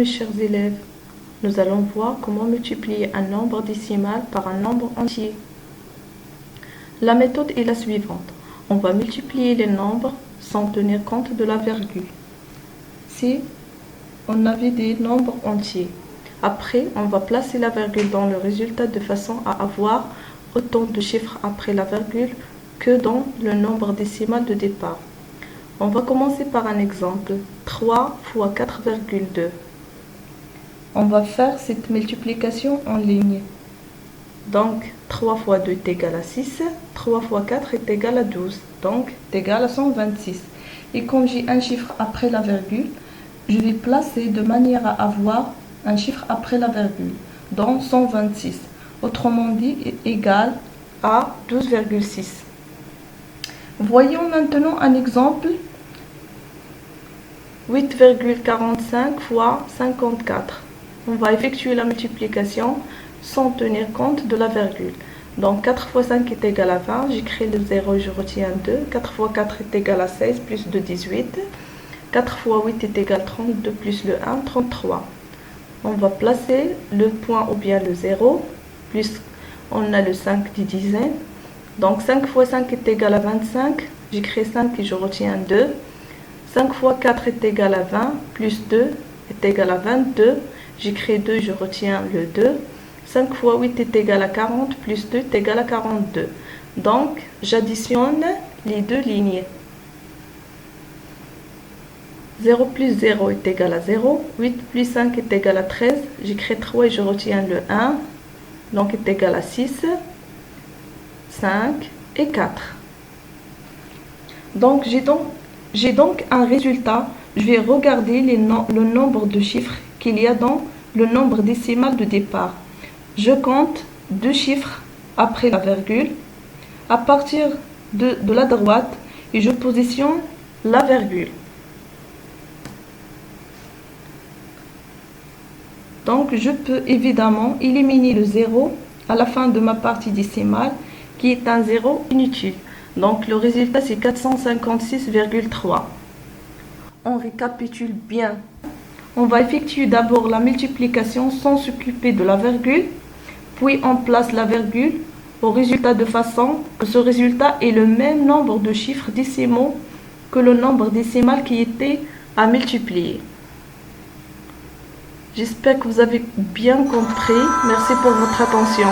mes chers élèves, nous allons voir comment multiplier un nombre décimal par un nombre entier. La méthode est la suivante. On va multiplier les nombres sans tenir compte de la virgule. Si on avait des nombres entiers, après on va placer la virgule dans le résultat de façon à avoir autant de chiffres après la virgule que dans le nombre décimal de départ. On va commencer par un exemple. 3 fois 4,2. On va faire cette multiplication en ligne. Donc, 3 fois 2 est égal à 6. 3 fois 4 est égal à 12. Donc, est égal à 126. Et comme j'ai un chiffre après la virgule, je vais placer de manière à avoir un chiffre après la virgule. Donc, 126. Autrement dit, est égal à 12,6. Voyons maintenant un exemple. 8,45 fois 54. On va effectuer la multiplication sans tenir compte de la virgule. Donc 4 fois 5 est égal à 20. J'écris le 0, je retiens 2. 4 fois 4 est égal à 16, plus 2, 18. 4 fois 8 est égal à 32, plus le 1, 33. On va placer le point ou bien le 0, plus on a le 5 des dizaines. Donc 5 fois 5 est égal à 25. J'écris 5 et je retiens 2. 5 fois 4 est égal à 20, plus 2 est égal à 22. J'écris 2, je retiens le 2. 5 fois 8 est égal à 40, plus 2 est égal à 42. Donc, j'additionne les deux lignes. 0 plus 0 est égal à 0. 8 plus 5 est égal à 13. J'écris 3 et je retiens le 1. Donc, est égal à 6, 5 et 4. Donc, j'ai donc un résultat. Je vais regarder le nombre de chiffres qu'il y a dans le nombre décimal de départ. Je compte deux chiffres après la virgule à partir de la droite et je positionne la virgule. Donc, je peux évidemment éliminer le 0 à la fin de ma partie décimale qui est un 0 inutile. Donc, le résultat, c'est 456,3. On récapitule bien. On va effectuer d'abord la multiplication sans s'occuper de la virgule, puis on place la virgule au résultat de façon que ce résultat ait le même nombre de chiffres décimaux que le nombre décimal qui était à multiplier. J'espère que vous avez bien compris. Merci pour votre attention.